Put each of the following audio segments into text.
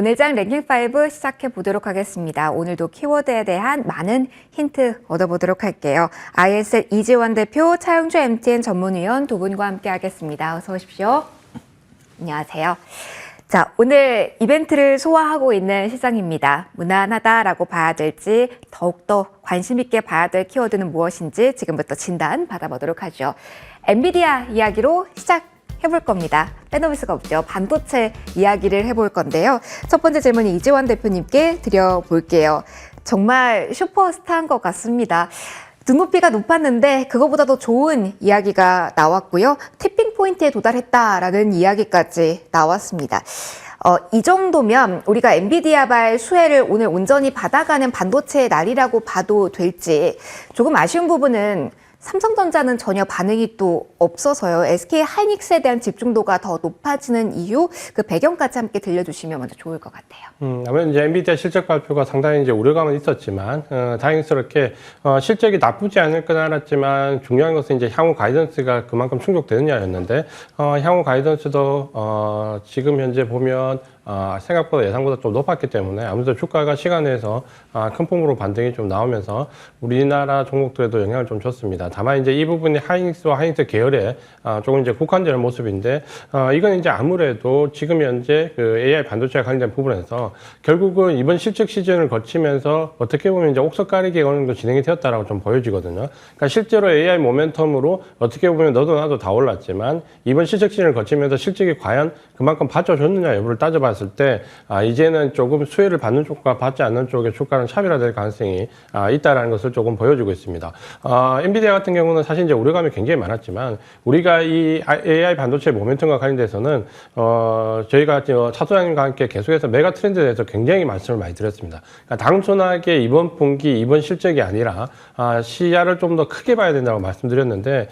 오늘 장 랭킹5 시작해 보도록 하겠습니다. 오늘도 키워드에 대한 많은 힌트 얻어보도록 할게요. ISL 이지원 대표, 차영주 MTN 전문위원 두 분과 함께 하겠습니다. 어서 오십시오. 안녕하세요. 자, 오늘 이벤트를 소화하고 있는 시장입니다. 무난하다라고 봐야 될지 더욱더 관심 있게 봐야 될 키워드는 무엇인지 지금부터 진단 받아보도록 하죠. 엔비디아 이야기로 시작해볼 겁니다. 빼놓을 수가 없죠. 반도체 이야기를 해볼 건데요. 첫 번째 질문 이지원 대표님께 드려볼게요. 정말 슈퍼스타인 것 같습니다. 등록비가 높았는데 그거보다 더 좋은 이야기가 나왔고요. 티핑 포인트에 도달했다라는 이야기까지 나왔습니다. 이 정도면 우리가 엔비디아발 수혜를 오늘 온전히 받아가는 반도체의 날이라고 봐도 될지 조금 아쉬운 부분은 삼성전자는 전혀 반응이 또 없어서요. SK 하이닉스에 대한 집중도가 더 높아지는 이유, 그 배경까지 함께 들려주시면 먼저 좋을 것 같아요. 아무래도 이제 엔비디아 실적 발표가 상당히 이제 우려감은 있었지만, 다행스럽게, 실적이 나쁘지 않을 건 알았지만, 중요한 것은 이제 향후 가이던스가 그만큼 충족되느냐였는데, 향후 가이던스도, 지금 현재 보면, 생각보다 예상보다 좀 높았기 때문에 아무래도 주가가 시간에서 큰 폭으로 반등이 좀 나오면서 우리나라 종목들에도 영향을 좀 줬습니다. 다만 이제 이 부분이 하이닉스와 하이닉스 계열에 조금 이제 국한되는 모습인데, 이건 이제 아무래도 지금 현재 그 AI 반도체와 관련된 부분에서 결국은 이번 실적 시즌을 거치면서 어떻게 보면 이제 옥석 가리기가 어느 정도 진행이 되었다라고 좀 보여지거든요. 그러니까 실제로 AI 모멘텀으로 어떻게 보면 너도 나도 다 올랐지만 이번 실적 시즌을 거치면서 실적이 과연 그만큼 받쳐줬느냐 여부를 따져봤을 때 이제는 조금 수혜를 받는 쪽과 받지 않는 쪽의 주가는 차별화될 가능성이 있다라는 것을 조금 보여주고 있습니다. 엔비디아 같은 경우는 사실 이제 우려감이 굉장히 많았지만 우리가 이 AI 반도체 모멘텀과 관련돼서는 저희가 차 소장님과 함께 계속해서 메가 트렌드에 대해서 굉장히 말씀을 많이 드렸습니다. 그러니까 단순하게 이번 분기, 이번 실적이 아니라 시야를 좀 더 크게 봐야 된다고 말씀드렸는데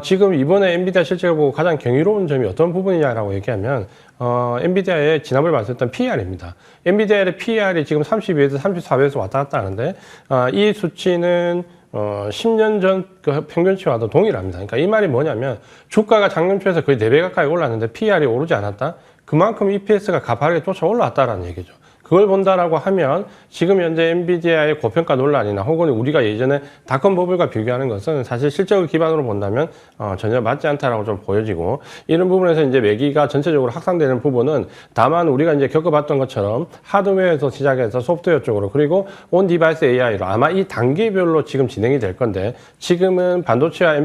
지금 이번에 엔비디아 실적을 보고 가장 경이로운 점이 어떤 부분이냐라고 얘기하면 엔비디아의 지난번에 말씀드렸던 PER입니다. 엔비디아의 PER이 지금 32에서 34배에서 왔다 갔다 하는데, 이 수치는 10년 전 그 평균치와도 동일합니다. 그러니까 이 말이 뭐냐면, 주가가 작년 초에서 거의 4배 가까이 올랐는데 PER이 오르지 않았다? 그만큼 EPS가 가파르게 쫓아 올라왔다라는 얘기죠. 그걸 본다라고 하면 지금 현재 엔비디아의 고평가 논란이나 혹은 우리가 예전에 닷컴 버블과 비교하는 것은 사실 실적을 기반으로 본다면 전혀 맞지 않다라고 좀 보여지고, 이런 부분에서 이제 매기가 전체적으로 확산되는 부분은 다만 우리가 이제 겪어봤던 것처럼 하드웨어에서 시작해서 소프트웨어 쪽으로 그리고 온 디바이스 AI로 아마 이 단계별로 지금 진행이 될 건데, 지금은 반도체와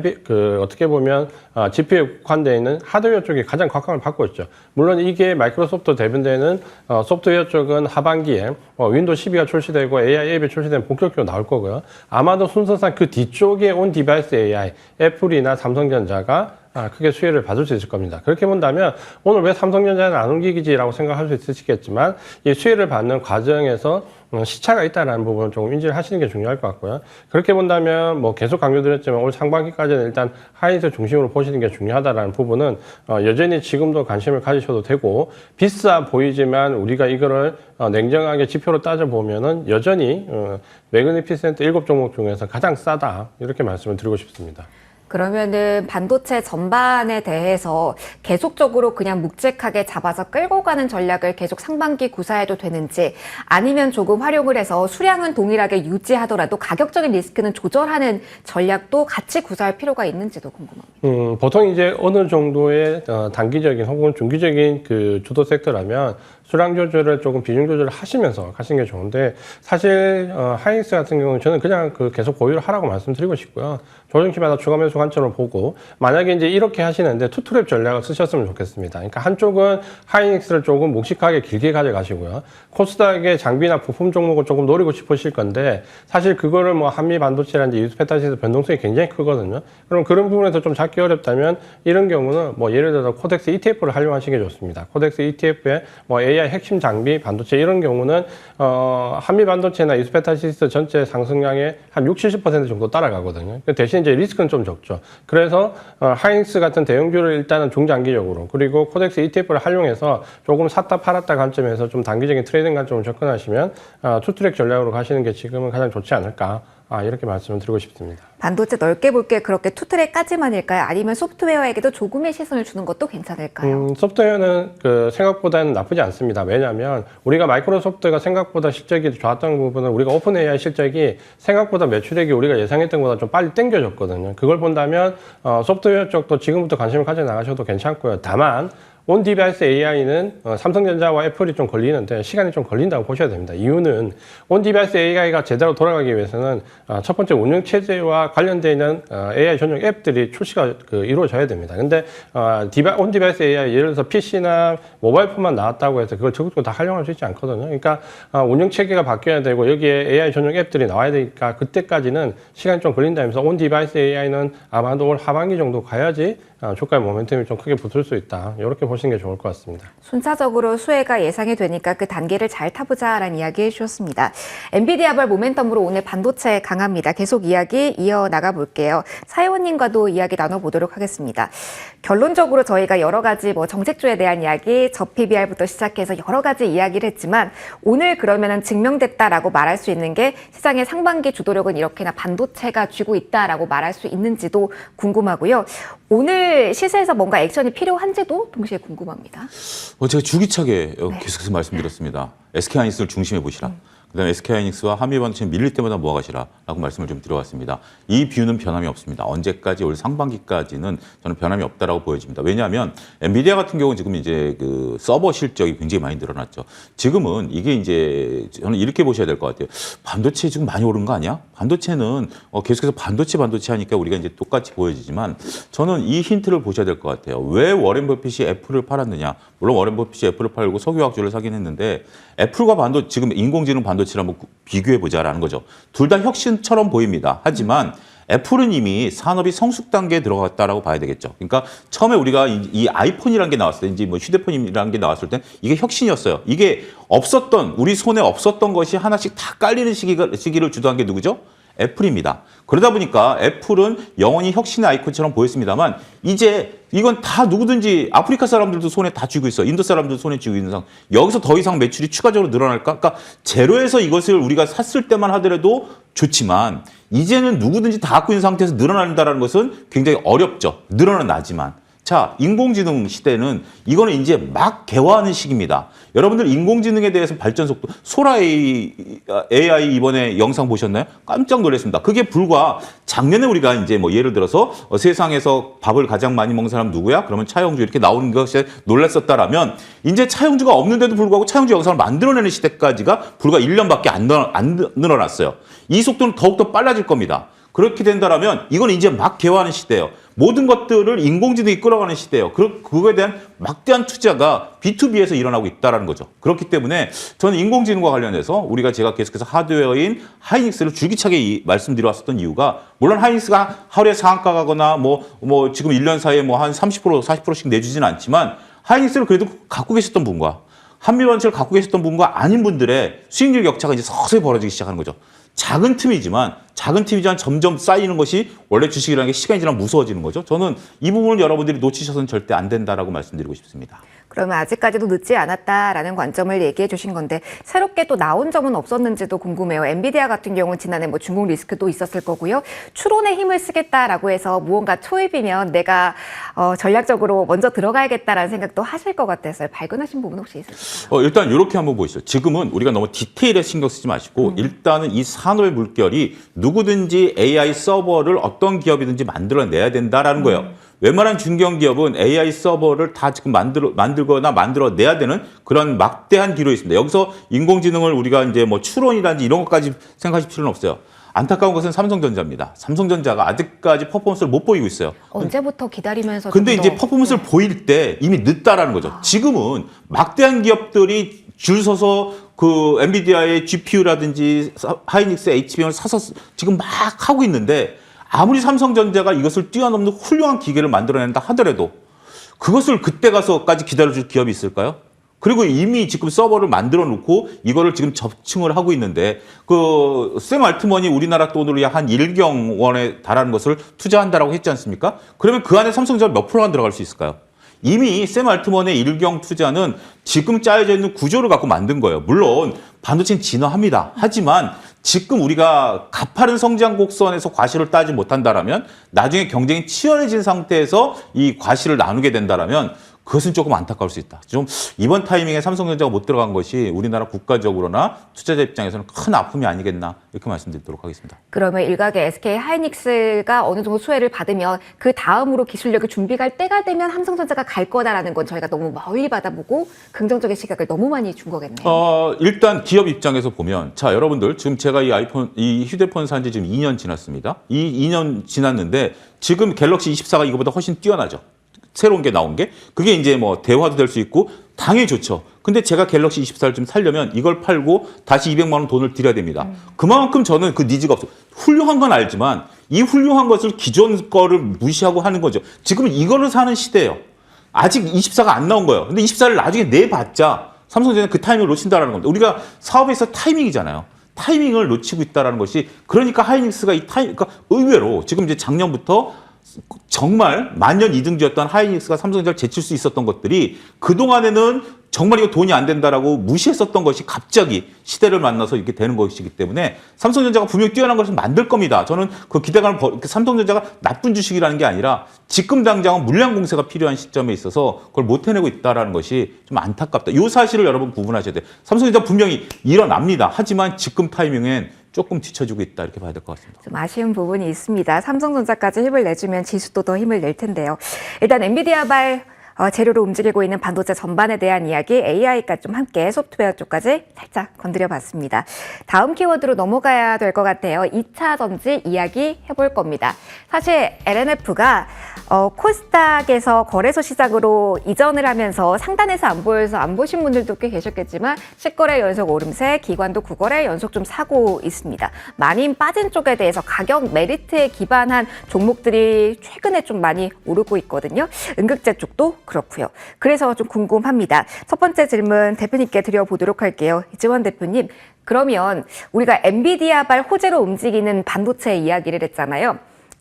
어떻게 보면 GPU에 국한되어 있는 하드웨어 쪽이 가장 곽광을 받고 있죠. 물론 이게 마이크로소프트 대변되는 소프트웨어 쪽은 하반기에 윈도우 12가 출시되고 AI 앱이 출시되면 본격적으로 나올 거고요. 아마도 순서상 그 뒤쪽에 온 디바이스 AI, 애플이나 삼성전자가 크게 수혜를 받을 수 있을 겁니다. 그렇게 본다면 오늘 왜 삼성전자는 안 옮기기지라고 생각할 수 있으시겠지만, 이 수혜를 받는 과정에서 시차가 있다는 부분을 조금 인지를 하시는 게 중요할 것 같고요. 그렇게 본다면 뭐 계속 강조드렸지만 올 상반기까지는 일단 하이닉스 중심으로 보시는 게 중요하다는 부분은 여전히 지금도 관심을 가지셔도 되고, 비싸 보이지만 우리가 이거를 냉정하게 지표로 따져보면은 여전히 매그니피센트 7종목 중에서 가장 싸다, 이렇게 말씀을 드리고 싶습니다. 그러면은 반도체 전반에 대해서 계속적으로 그냥 묵직하게 잡아서 끌고 가는 전략을 계속 상반기 구사해도 되는지, 아니면 조금 활용을 해서 수량은 동일하게 유지하더라도 가격적인 리스크는 조절하는 전략도 같이 구사할 필요가 있는지도 궁금합니다. 보통 이제 어느 정도의 단기적인 혹은 중기적인 그 주도 섹터라면 수량 조절을 조금 비중 조절을 하시면서 가시는 게 좋은데, 사실 하이닉스 같은 경우는 저는 그냥 계속 보유를 하라고 말씀드리고 싶고요. 조정키마다 추가 매수 관점을 보고, 만약에 이제 이렇게 하시는데 투트랩 전략을 쓰셨으면 좋겠습니다. 그러니까 한쪽은 하이닉스를 조금 묵직하게 길게 가져가시고요. 코스닥의 장비나 부품 종목을 조금 노리고 싶으실 건데, 사실 그거를 뭐 한미 반도체라든지 유스페타시스 변동성이 굉장히 크거든요. 그럼 그런 부분에서 좀 잡기 어렵다면 이런 경우는 뭐 예를 들어서 코덱스 ETF를 활용하시는 게 좋습니다. 코덱스 ETF에 뭐 AI 핵심 장비, 반도체 이런 경우는 한미 반도체나 유스페타시스 전체 상승량의 한 60, 70% 정도 따라가거든요. 대신 이제 리스크는 좀 적죠. 그래서 하이닉스 같은 대형주를 일단은 중장기적으로, 그리고 코덱스 ETF를 활용해서 조금 샀다 팔았다 관점에서 좀 단기적인 트레이딩 관점으로 접근하시면 투트랙 전략으로 가시는 게 지금은 가장 좋지 않을까, 이렇게 말씀을 드리고 싶습니다. 반도체 넓게 볼 게 그렇게 투트랙까지만일까요? 아니면 소프트웨어에게도 조금의 시선을 주는 것도 괜찮을까요? 소프트웨어는 생각보다는 나쁘지 않습니다. 왜냐하면 우리가 마이크로소프트가 생각보다 실적이 좋았던 부분은 우리가 오픈 AI 실적이 생각보다 매출액이 우리가 예상했던 것보다 좀 빨리 땡겨졌거든요. 그걸 본다면 소프트웨어 쪽도 지금부터 관심을 가져 나가셔도 괜찮고요. 다만 온 디바이스 AI는 삼성전자와 애플이 좀 걸리는데 시간이 좀 걸린다고 보셔야 됩니다. 이유는 온 디바이스 AI가 제대로 돌아가기 위해서는 첫 번째 운영 체제와 관련되어 있는 AI 전용 앱들이 출시가 이루어져야 됩니다. 근데 온 디바이스 AI 예를 들어서 PC나 모바일폰만 나왔다고 해서 그걸 적극적으로 다 활용할 수 있지 않거든요. 그러니까 운영 체계가 바뀌어야 되고 여기에 AI 전용 앱들이 나와야 되니까 그때까지는 시간이 좀 걸린다면서 온 디바이스 AI는 아마도 올 하반기 정도 가야지 주가의 모멘텀이 좀 크게 붙을 수 있다. 이렇게 보시는 게 좋을 것 같습니다. 순차적으로 수혜가 예상이 되니까 그 단계를 잘 타보자라는 이야기 해주셨습니다. 엔비디아발 모멘텀으로 오늘 반도체 강합니다. 계속 이야기 이어나가 볼게요. 사회원님과도 이야기 나눠보도록 하겠습니다. 결론적으로 저희가 여러 가지 정책주에 대한 이야기, 저 PBR부터 시작해서 여러 가지 이야기를 했지만 오늘 그러면은 증명됐다라고 말할 수 있는 게 시장의 상반기 주도력은 이렇게나 반도체가 쥐고 있다라고 말할 수 있는지도 궁금하고요. 오늘 시세에서 뭔가 액션이 필요한지도 동시에 궁금합니다. 제가 주기차게 계속해서 말씀드렸습니다. SK하이닉스를 중심에 보시라. 그다음에 SK하이닉스와 한미반도체 밀릴 때마다 모아가시라라고 말씀을 좀 드려왔습니다. 이 뷰는 변함이 없습니다. 언제까지 올 상반기까지는 저는 변함이 없다라고 보여집니다. 왜냐하면 엔비디아 같은 경우는 지금 이제 그 서버 실적이 굉장히 많이 늘어났죠. 지금은 이게 이제 저는 이렇게 보셔야 될 것 같아요. 반도체 지금 많이 오른 거 아니야? 반도체는 계속해서 반도체 하니까 우리가 이제 똑같이 보여지지만 저는 이 힌트를 보셔야 될 것 같아요. 왜 워렌 버핏이 애플을 팔았느냐? 물론 워렌 버핏이 애플을 팔고 석유화학주를 사긴 했는데 애플과 지금 인공지능 반도체를 한번 비교해보자라는 거죠. 둘 다 혁신처럼 보입니다. 하지만 애플은 이미 산업이 성숙 단계에 들어갔다라고 봐야 되겠죠. 그러니까 처음에 우리가 이 아이폰이라는 게 나왔을 때, 이제 휴대폰이라는 게 나왔을 때 이게 혁신이었어요. 이게 우리 손에 없었던 것이 하나씩 다 깔리는 시기를 주도한 게 누구죠? 애플입니다. 그러다 보니까 애플은 영원히 혁신의 아이콘처럼 보였습니다만 이제 이건 다 누구든지 아프리카 사람들도 손에 다 쥐고 있어. 인도 사람들도 손에 쥐고 있는 상황. 여기서 더 이상 매출이 추가적으로 늘어날까? 그러니까 제로에서 이것을 우리가 샀을 때만 하더라도 좋지만 이제는 누구든지 다 갖고 있는 상태에서 늘어난다는 것은 굉장히 어렵죠. 늘어나지만. 자, 인공지능 시대는 이거는 이제 막 개화하는 시기입니다. 여러분들 인공지능에 대해서 발전 속도, 소라 AI 이번에 영상 보셨나요? 깜짝 놀랐습니다. 그게 불과 작년에 우리가 이제 예를 들어서 세상에서 밥을 가장 많이 먹는 사람 누구야? 그러면 차영주 이렇게 나오는 것에 놀랐었다라면 이제 차영주가 없는데도 불구하고 차영주 영상을 만들어내는 시대까지가 불과 1년밖에 안 늘어났어요. 이 속도는 더욱더 빨라질 겁니다. 그렇게 된다면 이건 이제 막 개화하는 시대예요. 모든 것들을 인공지능이 끌어가는 시대예요. 그거에 대한 막대한 투자가 B2B에서 일어나고 있다는 거죠. 그렇기 때문에 저는 인공지능과 관련해서 제가 계속해서 하드웨어인 하이닉스를 줄기차게 말씀드려왔었던 이유가 물론 하이닉스가 하루에 상한가 가거나 지금 1년 사이에 한 30%, 40%씩 내주지는 않지만 하이닉스를 그래도 갖고 계셨던 분과 한미반도체를 갖고 계셨던 분과 아닌 분들의 수익률 격차가 이제 서서히 벌어지기 시작하는 거죠. 작은 틈이지만 점점 쌓이는 것이 원래 주식이라는 게 시간이 지나면 무서워지는 거죠. 저는 이 부분을 여러분들이 놓치셔서는 절대 안 된다라고 말씀드리고 싶습니다. 그러면 아직까지도 늦지 않았다라는 관점을 얘기해 주신 건데 새롭게 또 나온 점은 없었는지도 궁금해요. 엔비디아 같은 경우는 지난해 중국 리스크도 있었을 거고요. 추론에 힘을 쓰겠다라고 해서 무언가 초입이면 내가 전략적으로 먼저 들어가야겠다라는 생각도 하실 것 같아서요. 발견하신 부분 혹시 있으실까요? 일단 이렇게 한번 보시죠. 지금은 우리가 너무 디테일에 신경 쓰지 마시고 일단은 이 산업의 물결이 누구든지 AI 서버를 어떤 기업이든지 만들어내야 된다라는 거예요. 웬만한 중견기업은 AI 서버를 다 지금 만들거나 만들어내야 되는 그런 막대한 기로에 있습니다. 여기서 인공지능을 우리가 이제 추론이라든지 이런 것까지 생각하실 필요는 없어요. 안타까운 것은 삼성전자입니다. 삼성전자가 아직까지 퍼포먼스를 못 보이고 있어요. 언제부터 기다리면서 근데 이제 퍼포먼스를 보일 때 이미 늦다라는 거죠. 지금은 막대한 기업들이 줄 서서 엔비디아의 GPU라든지 하이닉스 HBM을 사서 지금 막 하고 있는데 아무리 삼성전자가 이것을 뛰어넘는 훌륭한 기계를 만들어낸다 하더라도 그것을 그때 가서까지 기다려줄 기업이 있을까요? 그리고 이미 지금 서버를 만들어 놓고 이거를 지금 접층을 하고 있는데 샘 알트먼이 우리나라 돈으로 약 한 1경 원에 달하는 것을 투자한다라고 했지 않습니까? 그러면 그 안에 삼성전자 몇 프로만 들어갈 수 있을까요? 이미 샘 알트먼의 1경 투자는 지금 짜여져 있는 구조를 갖고 만든 거예요. 물론 반도체는 진화합니다. 하지만 지금 우리가 가파른 성장 곡선에서 과실을 따지 못한다라면 나중에 경쟁이 치열해진 상태에서 이 과실을 나누게 된다라면 그것은 조금 안타까울 수 있다. 좀 이번 타이밍에 삼성전자가 못 들어간 것이 우리나라 국가적으로나 투자자 입장에서는 큰 아픔이 아니겠나 이렇게 말씀드리도록 하겠습니다. 그러면 일각의 SK 하이닉스가 어느 정도 수혜를 받으면 그 다음으로 기술력을 준비할 때가 되면 삼성전자가 갈 거다라는 건 저희가 너무 멀리 받아보고 긍정적인 시각을 너무 많이 준 거겠네요. 일단 기업 입장에서 보면 자 여러분들 지금 제가 이 휴대폰 산 지 지금 2년 지났습니다. 이 2년 지났는데 지금 갤럭시 24가 이거보다 훨씬 뛰어나죠. 새로운 게 나온 게 그게 이제 뭐 대화도 될 수 있고 당연히 좋죠. 근데 제가 갤럭시 24를 좀 살려면 이걸 팔고 다시 200만 원 돈을 들여야 됩니다. 그만큼 저는 그 니즈가 없어요. 훌륭한 건 알지만 이 훌륭한 것을 기존 거를 무시하고 하는 거죠. 지금은 이거를 사는 시대예요. 아직 24가 안 나온 거예요. 근데 24를 나중에 내봤자 삼성전자는 그 타이밍을 놓친다라는 겁니다. 우리가 사업에서 타이밍이잖아요. 타이밍을 놓치고 있다라는 것이 그러니까 하이닉스가 그러니까 의외로 지금 이제 작년부터 정말 만년 2등주였던 하이닉스가 삼성전자를 제칠 수 있었던 것들이 그동안에는 정말 이거 돈이 안 된다라고 무시했었던 것이 갑자기 시대를 만나서 이렇게 되는 것이기 때문에 삼성전자가 분명히 뛰어난 것을 만들 겁니다. 저는 그 기대감을 삼성전자가 나쁜 주식이라는 게 아니라 지금 당장은 물량 공세가 필요한 시점에 있어서 그걸 못 해내고 있다는 것이 좀 안타깝다. 이 사실을 여러분 구분하셔야 돼요. 삼성전자 분명히 일어납니다. 하지만 지금 타이밍엔 조금 뒤쳐지고 있다 이렇게 봐야 될 것 같습니다. 좀 아쉬운 부분이 있습니다. 삼성전자까지 힘을 내주면 지수도 더 힘을 낼 텐데요. 일단 엔비디아발 재료로 움직이고 있는 반도체 전반에 대한 이야기, AI까지 좀 함께 소프트웨어 쪽까지 살짝 건드려 봤습니다. 다음 키워드로 넘어가야 될 것 같아요. 2차 전지 이야기 해볼 겁니다. 사실 LNF가 코스닥에서 거래소 시장으로 이전을 하면서 상단에서 안 보여서 안 보신 분들도 꽤 계셨겠지만 10거래 연속 오름세, 기관도 9거래 연속 좀 사고 있습니다. 많이 빠진 쪽에 대해서 가격 메리트에 기반한 종목들이 최근에 좀 많이 오르고 있거든요. 응급제 쪽도 그렇고요. 그래서 좀 궁금합니다. 첫 번째 질문 대표님께 드려보도록 할게요. 이지원 대표님, 그러면 우리가 엔비디아발 호재로 움직이는 반도체 이야기를 했잖아요.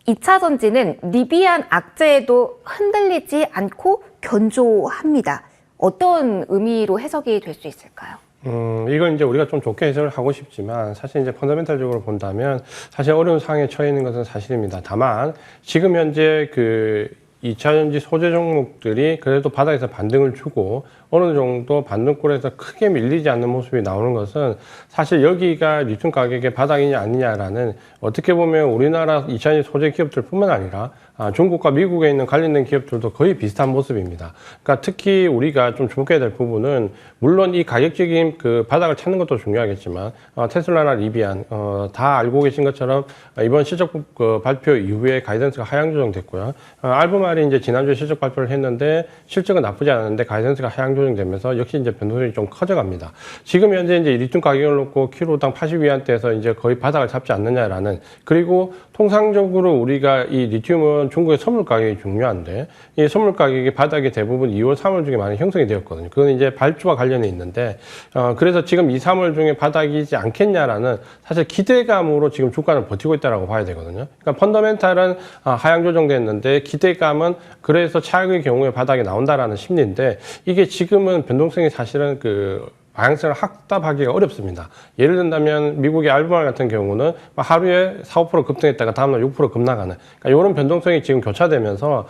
2차 전지는 리비안 악재에도 흔들리지 않고 견조합니다. 어떤 의미로 해석이 될 수 있을까요? 이건 이제 우리가 좀 좋게 해석을 하고 싶지만 사실 이제 펀더멘탈적으로 본다면 사실 어려운 상황에 처해 있는 것은 사실입니다. 다만 지금 현재 그 2차 전지 소재 종목들이 그래도 바닥에서 반등을 주고 어느 정도 반등권에서 크게 밀리지 않는 모습이 나오는 것은 사실 여기가 리튬 가격의 바닥이냐 아니냐라는 어떻게 보면 우리나라 2차 전지 소재 기업들 뿐만 아니라 중국과 미국에 있는 관련된 기업들도 거의 비슷한 모습입니다. 그러니까 특히 우리가 좀 주목해야 될 부분은 물론 이 가격적인 그 바닥을 찾는 것도 중요하겠지만 테슬라나 리비안 다 알고 계신 것처럼 이번 실적 발표 이후에 가이던스가 하향 조정됐고요. 알부말이 이제 지난주에 실적 발표를 했는데 실적은 나쁘지 않았는데 가이던스가 하향 조정되면서 역시 이제 변동성이 좀 커져갑니다. 지금 현재 이제 리튬 가격을 놓고 킬로당 80위안대에서 이제 거의 바닥을 잡지 않느냐라는, 그리고 통상적으로 우리가 이 리튬은 중국의 선물 가격이 중요한데 이 선물 가격이 바닥이 대부분 2월, 3월 중에 많이 형성이 되었거든요. 그건 이제 발주와 관련이 있는데 그래서 지금 2, 3월 중에 바닥이지 않겠냐라는 사실 기대감으로 지금 주가는 버티고 있다라고 봐야 되거든요. 그러니까 펀더멘탈은 하향 조정됐는데 기대감은 그래서 차익의 경우에 바닥이 나온다라는 심리인데 이게 지금은 변동성이 사실은 방향성을 확답하기가 어렵습니다. 예를 든다면 미국의 알부말 같은 경우는 하루에 4, 5% 급등했다가 다음날 6% 급나가는, 그러니까 이런 변동성이 지금 교차되면서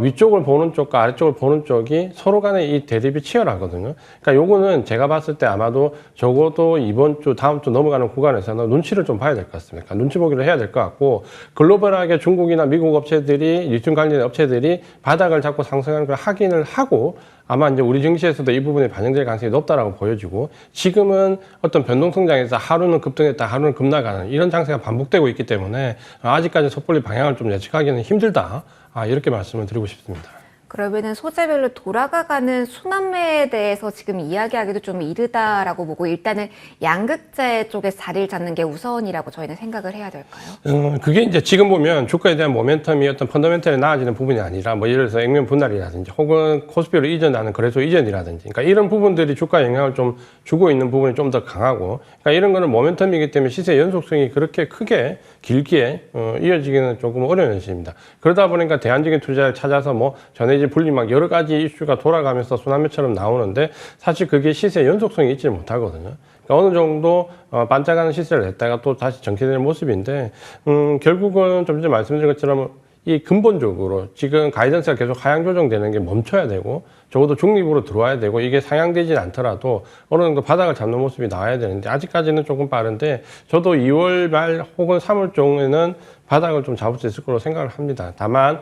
위쪽을 보는 쪽과 아래쪽을 보는 쪽이 서로 간에 이 대립이 치열하거든요. 그러니까 요거는 제가 봤을 때 아마도 적어도 이번 주, 다음 주 넘어가는 구간에서는 눈치를 좀 봐야 될 것 같습니다. 그러니까 눈치 보기를 해야 될 것 같고, 글로벌하게 중국이나 미국 업체들이, 리튬 관련 업체들이 바닥을 잡고 상승하는 걸 확인을 하고 아마 이제 우리 증시에서도 이 부분이 반영될 가능성이 높다라고 보여지고, 지금은 어떤 변동성장에서 하루는 급등했다, 하루는 급나가는 이런 장세가 반복되고 있기 때문에 아직까지 섣불리 방향을 좀 예측하기는 힘들다. 이렇게 말씀을 드리고 싶습니다. 그러면은 소재별로 돌아가가는 순환매에 대해서 지금 이야기하기도 좀 이르다라고 보고 일단은 양극재 쪽에 자리를 잡는 게 우선이라고 저희는 생각을 해야 될까요? 그게 이제 지금 보면 주가에 대한 모멘텀이 어떤 펀더멘털에 나아지는 부분이 아니라 예를 들어서 액면 분할이라든지 혹은 코스피로 이전하는 거래소 이전이라든지, 그러니까 이런 부분들이 주가에 영향을 좀 주고 있는 부분이 좀 더 강하고, 그러니까 이런 거는 모멘텀이기 때문에 시세 연속성이 그렇게 크게 길게 이어지기는 조금 어려운 현실입니다. 그러다 보니까 대안적인 투자를 찾아서 전해질 분리 막 여러 가지 이슈가 돌아가면서 순환매처럼 나오는데 사실 그게 시세 연속성이 있지 못하거든요. 그러니까 어느 정도 반짝하는 시세를 냈다가 또 다시 정체되는 모습인데 결국은 좀 전에 말씀드린 것처럼 이 근본적으로 지금 가이던스가 계속 하향 조정되는 게 멈춰야 되고 적어도 중립으로 들어와야 되고 이게 상향되진 않더라도 어느 정도 바닥을 잡는 모습이 나와야 되는데 아직까지는 조금 빠른데 저도 2월 말 혹은 3월 중에는 바닥을 좀 잡을 수 있을 거로 생각을 합니다. 다만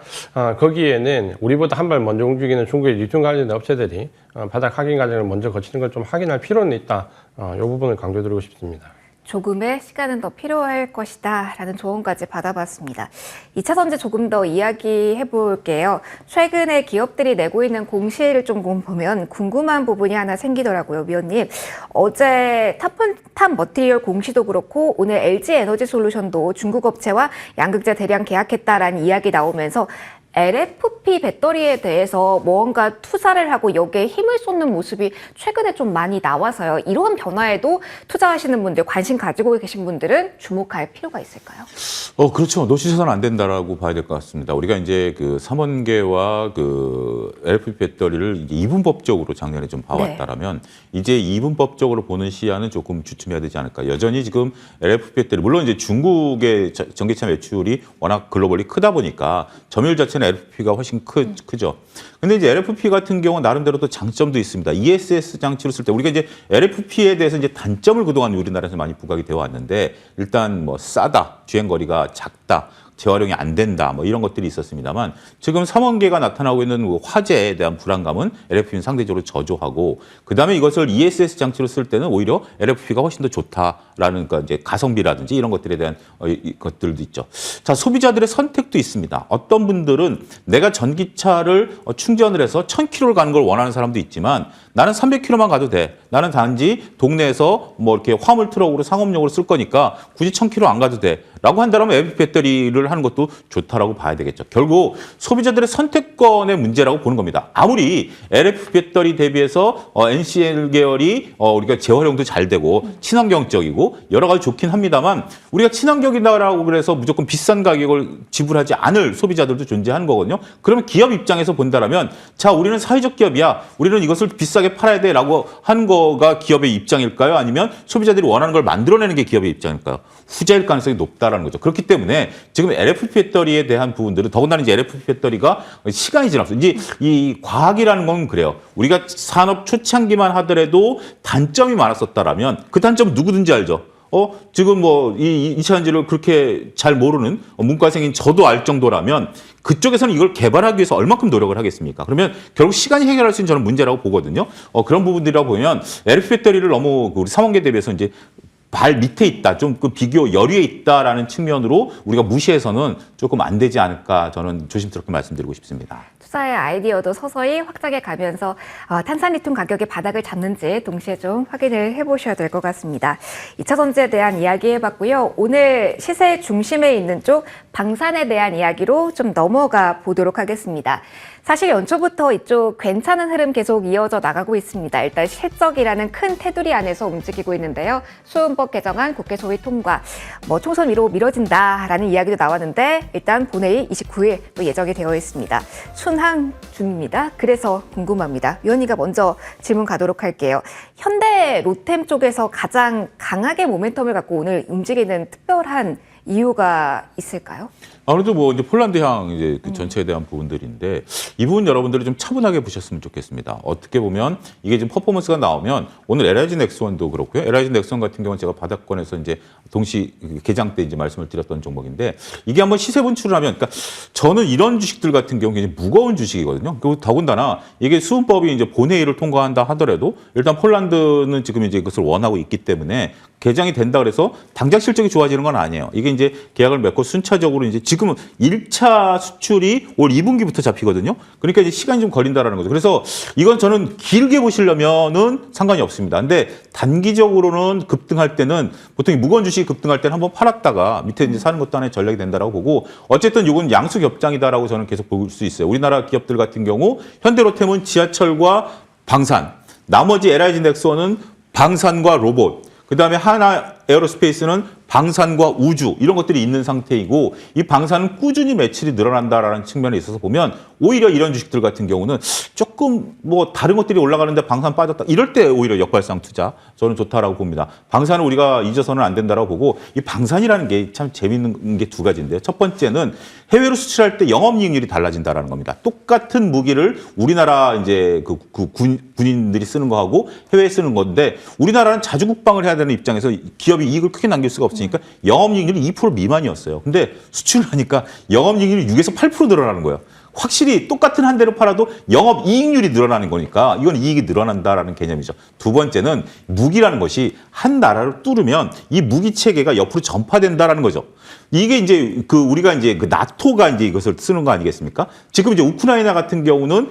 거기에는 우리보다 한 발 먼저 움직이는 중국의 리튬 관련 업체들이 바닥 확인 과정을 먼저 거치는 걸 좀 확인할 필요는 있다. 이 부분을 강조드리고 싶습니다. 조금의 시간은 더 필요할 것이다 라는 조언까지 받아봤습니다. 2차 전지 조금 더 이야기해 볼게요. 최근에 기업들이 내고 있는 공시를 좀 보면 궁금한 부분이 하나 생기더라고요. 위원님, 어제 탑 머티리얼 공시도 그렇고 오늘 LG 에너지 솔루션도 중국 업체와 양극재 대량 계약했다라는 이야기 나오면서 LFP 배터리에 대해서 뭔가 투자를 하고 여기에 힘을 쏟는 모습이 최근에 좀 많이 나와서요. 이런 변화에도 투자하시는 분들, 관심 가지고 계신 분들은 주목할 필요가 있을까요? 그렇죠. 놓치셔서는 안 된다라고 봐야 될 것 같습니다. 우리가 이제 그 삼원계와 그 LFP 배터리를 이제 이분법적으로 작년에 좀 봐왔다라면 이제 이분법적으로 보는 시야는 조금 주춤해야 되지 않을까. 여전히 지금 LFP 배터리, 물론 이제 중국의 전기차 매출이 워낙 글로벌리 크다 보니까 점유율 자체는 LFP가 훨씬 크죠. 근데 이제 LFP 같은 경우는 나름대로 또 장점도 있습니다. ESS 장치로 쓸 때 우리가 이제 LFP에 대해서 이제 단점을 그동안 우리나라에서 많이 부각이 되어 왔는데 일단 뭐 싸다, 주행거리가 작다, 재활용이 안 된다, 뭐 이런 것들이 있었습니다만 지금 삼원계가 나타나고 있는 화재에 대한 불안감은 LFP는 상대적으로 저조하고 그다음에 이것을 ESS 장치로 쓸 때는 오히려 LFP가 훨씬 더 좋다라는 그러니까 이제 가성비라든지 이런 것들에 대한 것들도 있죠. 자, 소비자들의 선택도 있습니다. 어떤 분들은 내가 전기차를 충전을 해서 1000km를 가는 걸 원하는 사람도 있지만 나는 300km만 가도 돼. 나는 단지 동네에서 뭐 이렇게 화물 트럭으로 상업용으로 쓸 거니까 굳이 1000km 안 가도 돼. 라고 한다면 LFP 배터리를 하는 것도 좋다라고 봐야 되겠죠. 결국 소비자들의 선택권의 문제라고 보는 겁니다. 아무리 LFP 배터리 대비해서 NCL 계열이 우리가 재활용도 잘 되고 친환경적이고 여러 가지 좋긴 합니다만 우리가 친환경이다라고 그래서 무조건 비싼 가격을 지불하지 않을 소비자들도 존재하는 거거든요. 그러면 기업 입장에서 본다라면 자, 우리는 사회적 기업이야. 우리는 이것을 비싸게 팔아야 돼라고 하는 거가 기업의 입장일까요? 아니면 소비자들이 원하는 걸 만들어내는 게 기업의 입장일까요? 후자일 가능성이 높다라는 거죠. 그렇기 때문에 지금 LFP 배터리에 대한 부분들은 더군다나 이제 LFP 배터리가 시간이 지나서 이제 이 과학이라는 건 그래요. 우리가 산업 초창기만 하더라도 단점이 많았었다라면 그 단점은 누구든지 알죠. 지금 뭐 이 차전지를 그렇게 잘 모르는 문과생인 저도 알 정도라면 그쪽에서는 이걸 개발하기 위해서 얼마큼 노력을 하겠습니까? 그러면 결국 시간이 해결할 수 있는 저는 문제라고 보거든요. 그런 부분들이라고 보면 LFP 배터리를 너무 우리 삼원계 대비해서 이제 발 밑에 있다, 좀 그 비교 열위에 있다라는 측면으로 우리가 무시해서는 조금 안 되지 않을까 저는 조심스럽게 말씀드리고 싶습니다. 투자의 아이디어도 서서히 확장해 가면서 탄산리튬 가격의 바닥을 잡는지 동시에 좀 확인을 해보셔야 될 것 같습니다. 2차 전지에 대한 이야기 해봤고요. 오늘 시세 중심에 있는 쪽 방산에 대한 이야기로 좀 넘어가 보도록 하겠습니다. 사실 연초부터 이쪽 괜찮은 흐름 계속 이어져 나가고 있습니다. 일단 실적이라는 큰 테두리 안에서 움직이고 있는데요. 수은법 개정안 국회 소위 통과, 총선 위로 미뤄진다라는 이야기도 나왔는데 일단 본회의 29일 또 예정이 되어 있습니다. 순항 중입니다. 그래서 궁금합니다. 위원님과 먼저 질문 가도록 할게요. 현대 로템 쪽에서 가장 강하게 모멘텀을 갖고 오늘 움직이는 특별한 이유가 있을까요? 아무래도 뭐 이제 폴란드향 이제 그 전체에 대한 부분들인데 이 부분 여러분들이 좀 차분하게 보셨으면 좋겠습니다. 어떻게 보면 이게 지금 퍼포먼스가 나오면 오늘 LIG 넥스원도 그렇고요. LIG 넥스원 같은 경우는 제가 바닥권에서 이제 동시 개장 때 이제 말씀을 드렸던 종목인데 이게 한번 시세 분출을 하면 그러니까 저는 이런 주식들 같은 경우 굉장히 무거운 주식이거든요. 그리고 더군다나 이게 수은법이 이제 본회의를 통과한다 하더라도 일단 폴란드는 지금 이제 그것을 원하고 있기 때문에 개장이 된다 그래서 당장 실적이 좋아지는 건 아니에요. 이게 이제 계약을 맺고 순차적으로 이제 지금은 1차 수출이 올 2분기부터 잡히거든요. 그러니까 이제 시간이 좀 걸린다라는 거죠. 그래서 이건 저는 길게 보시려면은 상관이 없습니다. 근데 단기적으로는 급등할 때는 보통 무거운 주식이 급등할 때는 한번 팔았다가 밑에 이제 사는 것도 하나의 전략이 된다라고 보고 어쨌든 이건 양수 겹장이다라고 저는 계속 볼 수 있어요. 우리나라 기업들 같은 경우 현대로템은 지하철과 방산, 나머지 LIG 넥스원은 방산과 로봇, 그다음에 하나 에어로스페이스는 방산과 우주 이런 것들이 있는 상태이고 이 방산은 꾸준히 매출이 늘어난다라는 측면에 있어서 보면 오히려 이런 주식들 같은 경우는 조금 뭐 다른 것들이 올라가는데 방산 빠졌다 이럴 때 오히려 역발상 투자 저는 좋다라고 봅니다. 방산은 우리가 잊어서는 안 된다라고 보고 이 방산이라는 게 참 재밌는 게 두 가지인데요. 첫 번째는 해외로 수출할 때 영업이익률이 달라진다라는 겁니다. 똑같은 무기를 우리나라 이제 군인들이 쓰는 거하고 해외에 쓰는 건데 우리나라는 자주 국방을 해야 되는 입장에서 기업이 이익을 크게 남길 수가 없으니까 영업이익률이 2% 미만이었어요. 근데 수출을 하니까 영업이익률이 6에서 8% 늘어나는 거예요. 확실히 똑같은 한 대를 팔아도 영업이익률이 늘어나는 거니까 이건 이익이 늘어난다라는 개념이죠. 두 번째는 무기라는 것이 한 나라를 뚫으면 이 무기 체계가 옆으로 전파된다라는 거죠. 이게 이제 우리가 이제 나토가 이제 이것을 쓰는 거 아니겠습니까? 지금 이제 우크라이나 같은 경우는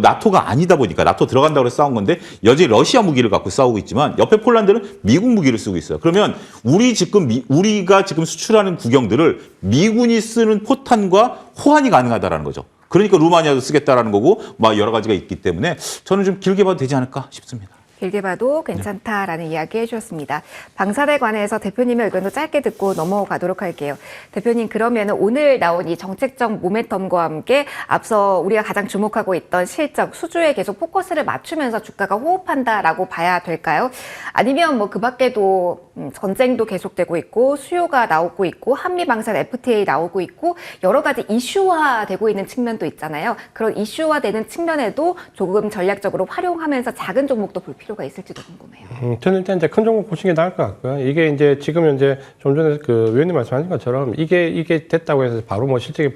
나토가 아니다 보니까 나토 들어간다고 해서 싸운 건데 여전히 러시아 무기를 갖고 싸우고 있지만 옆에 폴란드는 미국 무기를 쓰고 있어요. 그러면 우리가 지금 수출하는 국경들을 미군이 쓰는 포탄과 호환이 가능하다라는 거죠. 그러니까 루마니아도 쓰겠다라는 거고 막 여러 가지가 있기 때문에 저는 좀 길게 봐도 되지 않을까 싶습니다. 길게 봐도 괜찮다라는 이야기 해주셨습니다. 방산에 관해서 대표님의 의견도 짧게 듣고 넘어가도록 할게요. 대표님, 그러면 오늘 나온 이 정책적 모멘텀과 함께 앞서 우리가 가장 주목하고 있던 실적, 수주에 계속 포커스를 맞추면서 주가가 호흡한다라고 봐야 될까요? 아니면 뭐 그 밖에도 전쟁도 계속되고 있고 수요가 나오고 있고 한미 방산 FTA 나오고 있고 여러 가지 이슈화되고 있는 측면도 있잖아요. 그런 이슈화되는 측면에도 조금 전략적으로 활용하면서 작은 종목도 볼 필요가 있을지도 궁금해요. 저는 일단 이제 큰 종목 보시는 게 나을 것 같고요. 이게 이제 지금 현재 좀 전에 위원님 말씀하신 것처럼 이게 됐다고 해서 바로 뭐 실적이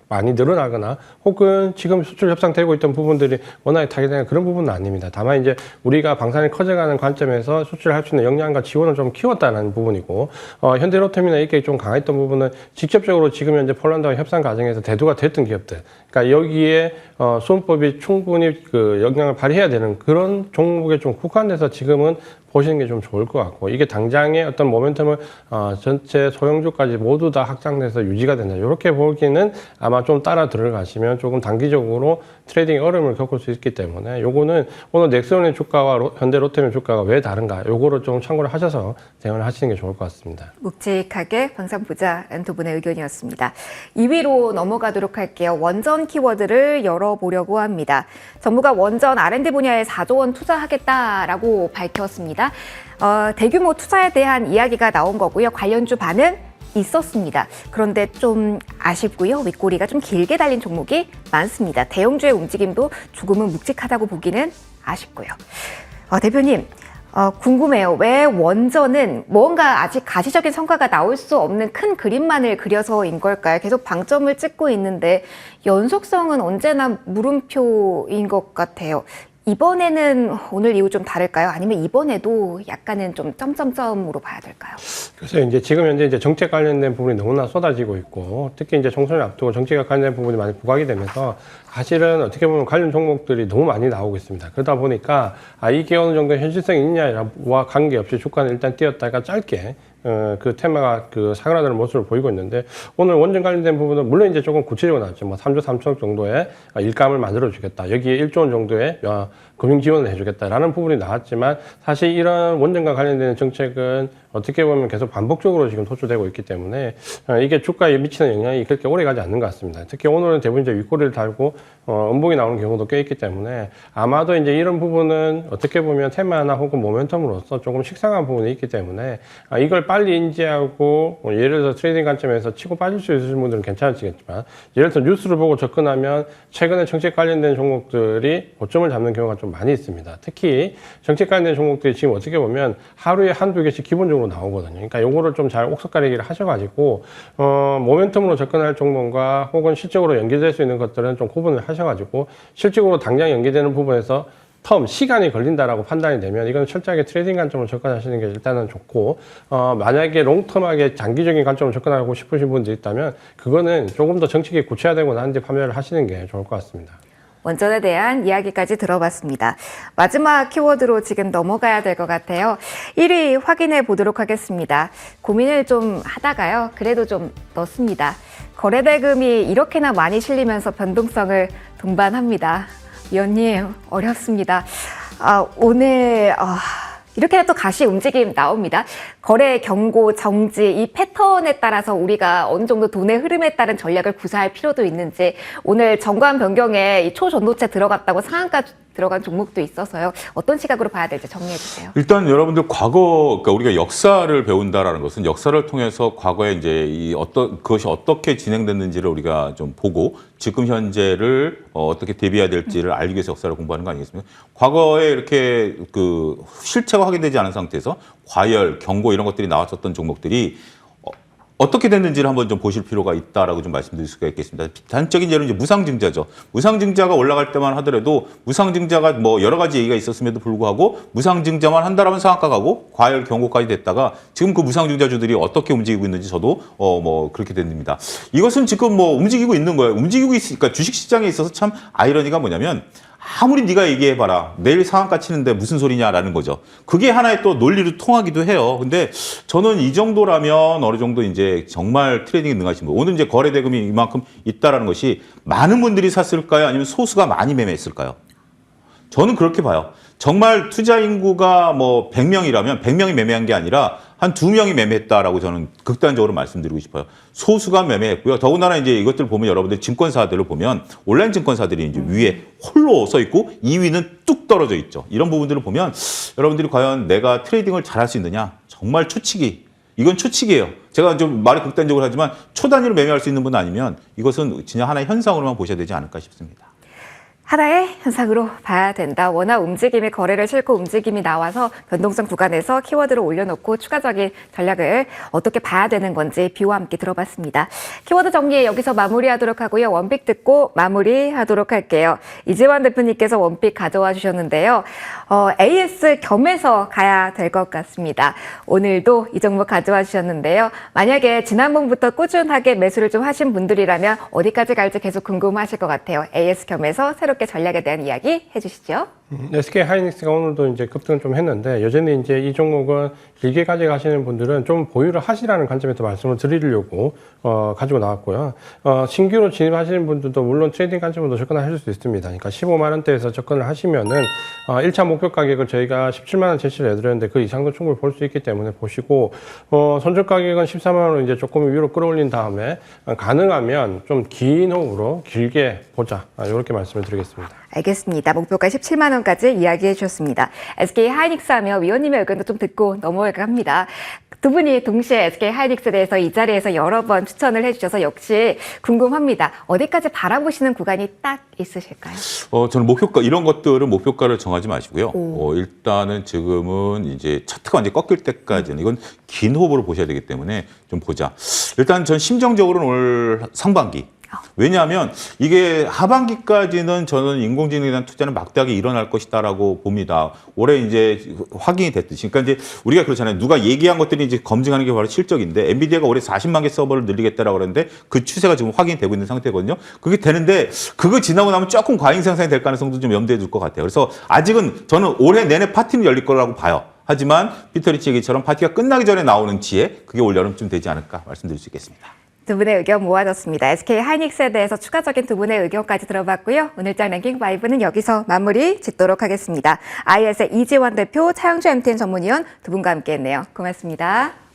많이 늘어나거나 혹은 지금 수출 협상되고 있던 부분들이 워낙에 타겟되는 그런 부분은 아닙니다. 다만 이제 우리가 방산이 커져가는 관점에서 수출할 수 있는 역량과 지원을 좀 키웠다는 부분이고 현대로템이나 이게 좀 강했던 부분은 직접적으로 지금 현재 폴란드와 협상 과정에서 대두가 됐던 기업들, 그러니까 여기에 수원법이 충분히 역량을 발휘해야 되는 그런 종목에 좀 국한돼서 지금은 보시는 게 좀 좋을 것 같고, 이게 당장의 어떤 모멘텀을 전체 소형주까지 모두 다 확장돼서 유지가 된다, 이렇게 보기는 아마 좀 따라 들어가시면 조금 단기적으로 트레이딩 어려움을 겪을 수 있기 때문에 요거는 오늘 넥슨의 주가와 현대로템의 주가가 왜 다른가, 요거를 좀 참고를 하셔서 대응을 하시는 게 좋을 것 같습니다. 묵직하게 방산보자라는 두 분의 의견이었습니다. 2위로 넘어가도록 할게요. 원전 키워드를 열어보려고 합니다. 정부가 원전 R&D 분야에 4조 원 투자하겠다라고 밝혔습니다. 대규모 투자에 대한 이야기가 나온 거고요. 관련주 반응 있었습니다. 그런데 좀 아쉽고요. 윗꼬리가 좀 길게 달린 종목이 많습니다. 대형주의 움직임도 조금은 묵직하다고 보기는 아쉽고요. 대표님, 궁금해요. 왜 원전은 뭔가 아직 가시적인 성과가 나올 수 없는 큰 그림만을 그려서인 걸까요? 계속 방점을 찍고 있는데 연속성은 언제나 물음표인 것 같아요. 이번에는 오늘 이후 좀 다를까요? 아니면 이번에도 약간은 좀 점점점으로 봐야 될까요? 그래서 이제 지금 현재 이제 정책 관련된 부분이 너무나 쏟아지고 있고, 특히 이제 총선을 앞두고 정책과 관련된 부분이 많이 부각이 되면서 사실은 어떻게 보면 관련 종목들이 너무 많이 나오고 있습니다. 그러다 보니까 이게 어느 정도 현실성이 있냐와 관계없이 주가는 일단 뛰었다가 짧게 그 테마가 사그라드는 모습을 보이고 있는데, 오늘 원전 관련된 부분은 물론 이제 조금 구체적으로 나왔죠. 뭐 3조 3천억 정도의 일감을 만들어 주겠다, 여기에 1조 원 정도의 금융 지원을 해주겠다라는 부분이 나왔지만, 사실 이런 원전과 관련된 정책은 어떻게 보면 계속 반복적으로 지금 도출되고 있기 때문에 이게 주가에 미치는 영향이 그렇게 오래 가지 않는 것 같습니다. 특히 오늘은 대부분 이제 윗꼬리를 달고 음봉이 나오는 경우도 꽤 있기 때문에 아마도 이제 이런 부분은 어떻게 보면 테마나 혹은 모멘텀으로서 조금 식상한 부분이 있기 때문에 이걸 빨리 인지하고 예를 들어서 트레이딩 관점에서 치고 빠질 수 있으신 분들은 괜찮으시겠지만, 예를 들어서 뉴스를 보고 접근하면 최근에 정책 관련된 종목들이 고점을 잡는 경우가 좀 많이 있습니다. 특히 정책 관련된 종목들이 지금 어떻게 보면 하루에 한두 개씩 기본적으로 나오거든요. 그러니까 요거를 좀 잘 옥석가리기를 하셔가지고 모멘텀으로 접근할 종목과 혹은 실적으로 연계될 수 있는 것들은 좀 구분을 하셔가지고 실적으로 당장 연계되는 부분에서 시간이 걸린다라고 판단이 되면 이건 철저하게 트레이딩 관점으로 접근하시는 게 일단은 좋고, 만약에 롱텀하게 장기적인 관점으로 접근하고 싶으신 분들이 있다면 그거는 조금 더 정책이 구체화되고 난 뒤에 판매를 하시는 게 좋을 것 같습니다. 원전에 대한 이야기까지 들어봤습니다. 마지막 키워드로 지금 넘어가야 될 것 같아요. 1위 확인해 보도록 하겠습니다. 고민을 좀 하다가요, 그래도 좀 넣습니다. 거래대금이 이렇게나 많이 실리면서 변동성을 동반합니다. 위원님, 어렵습니다. 오늘 이렇게 또 가시 움직임 나옵니다. 거래 경고, 정지 이 패턴에 따라서 우리가 어느 정도 돈의 흐름에 따른 전략을 구사할 필요도 있는지 오늘 정관 변경에 이 초전도체 들어갔다고 상한가 들어간 종목도 있어서요. 어떤 시각으로 봐야 될지 정리해 주세요. 일단 여러분들 과거, 그러니까 우리가 역사를 배운다라는 것은 역사를 통해서 과거에 이제 그것이 어떻게 진행됐는지를 우리가 좀 보고 지금 현재를 어떻게 대비해야 될지를 알기 위해서 역사를 공부하는 거 아니겠습니까? 과거에 이렇게 그 실체가 확인되지 않은 상태에서 과열, 경고 이런 것들이 나왔었던 종목들이 어떻게 됐는지를 한번 좀 보실 필요가 있다라고 좀 말씀드릴 수가 있겠습니다. 단적인 예로는 이제 무상증자죠. 무상증자가 올라갈 때만 하더라도 무상증자가 뭐 여러 가지 얘기가 있었음에도 불구하고 무상증자만 한다라면 상한가 가고 과열 경고까지 됐다가 지금 그 무상증자주들이 어떻게 움직이고 있는지 저도 뭐 그렇게 됩니다. 이것은 지금 뭐 움직이고 있는 거예요. 움직이고 있으니까 주식시장에 있어서 참 아이러니가 뭐냐면 아무리 네가 얘기해봐라. 내일 상한가 치는데 무슨 소리냐라는 거죠. 그게 하나의 또 논리로 통하기도 해요. 근데 저는 이 정도라면 어느 정도 이제 정말 트레이딩에 능하신 분. 오늘 이제 거래 대금이 이만큼 있다라는 것이 많은 분들이 샀을까요? 아니면 소수가 많이 매매했을까요? 저는 그렇게 봐요. 정말 투자 인구가 뭐 100명이라면 100명이 매매한 게 아니라 한 2명이 매매했다라고 저는 극단적으로 말씀드리고 싶어요. 소수가 매매했고요. 더군다나 이제 이것들 보면 여러분들 증권사들을 보면 온라인 증권사들이 이제 위에 홀로 써 있고 2위는 뚝 떨어져 있죠. 이런 부분들을 보면 여러분들이 과연 내가 트레이딩을 잘할 수 있느냐? 정말 초치기. 이건 초치기예요. 제가 좀 말이 극단적으로 하지만 초단위로 매매할 수 있는 분 아니면 이것은 진짜 하나의 현상으로만 보셔야 되지 않을까 싶습니다. 하나의 현상으로 봐야 된다. 워낙 움직임이 거래를 싣고 움직임이 나와서 변동성 구간에서 키워드를 올려놓고 추가적인 전략을 어떻게 봐야 되는 건지 비와 함께 들어봤습니다. 키워드 정리 여기서 마무리하도록 하고요. 원픽 듣고 마무리하도록 할게요. 이재환 대표님께서 원픽 가져와 주셨는데요. AS 겸해서 가야 될 것 같습니다. 오늘도 이 종목 가져와 주셨는데요. 만약에 지난번부터 꾸준하게 매수를 좀 하신 분들이라면 어디까지 갈지 계속 궁금하실 것 같아요. AS 겸해서 새롭게 전략에 대한 이야기 해주시죠. SK 하이닉스가 오늘도 이제 급등을 좀 했는데 여전히 이제 이 종목은 길게 가져가시는 분들은 좀 보유를 하시라는 관점에서 말씀을 드리려고 가지고 나왔고요. 신규로 진입하시는 분들도 물론 트레이딩 관점으로 접근을 하실 수 있습니다. 그러니까 15만 원대에서 접근을 하시면은 1차 목표 가격을 저희가 17만 원 제시를 해드렸는데 그 이상도 충분히 볼 수 있기 때문에 보시고 손절 가격은 14만 원으로 이제 조금 위로 끌어올린 다음에 가능하면 좀 긴 호흡으로 길게 보자 이렇게 말씀을 드리겠습니다. 알겠습니다. 목표가 17만 원까지 이야기해 주셨습니다. SK 하이닉스 하며 위원님의 의견도 좀 듣고 넘어갈까 합니다. 두 분이 동시에 SK 하이닉스에 대해서 이 자리에서 여러 번 추천을 해주셔서 역시 궁금합니다. 어디까지 바라보시는 구간이 딱 있으실까요? 저는 목표가 이런 것들은 목표가를 정하지 마시고요. 일단은 지금은 이제 차트가 완전히 꺾일 때까지는 이건 긴 호흡으로 보셔야 되기 때문에 좀 보자. 일단 전 심정적으로는 올 상반기. 왜냐하면 이게 하반기까지는 저는 인공지능에 대한 투자는 막대하게 일어날 것이다라고 봅니다. 올해 이제 확인이 됐듯이. 그러니까 이제 우리가 그렇잖아요. 누가 얘기한 것들이 이제 검증하는 게 바로 실적인데 엔비디아가 올해 40만 개 서버를 늘리겠다라고 그러는데 그 추세가 지금 확인이 되고 있는 상태거든요. 그게 되는데 그거 지나고 나면 조금 과잉 생산이 될 가능성도 좀 염두에 둘 것 같아요. 그래서 아직은 저는 올해 내내 파티는 열릴 거라고 봐요. 하지만 피터리치 얘기처럼 파티가 끝나기 전에 나오는 지에 그게 올여름쯤 되지 않을까 말씀드릴 수 있겠습니다. 두 분의 의견 모아졌습니다. SK 하이닉스에 대해서 추가적인 두 분의 의견까지 들어봤고요. 오늘장 랭킹 5는 여기서 마무리 짓도록 하겠습니다. IS의 이재환 대표, 차영주 MTN 전문위원 두 분과 함께했네요. 고맙습니다.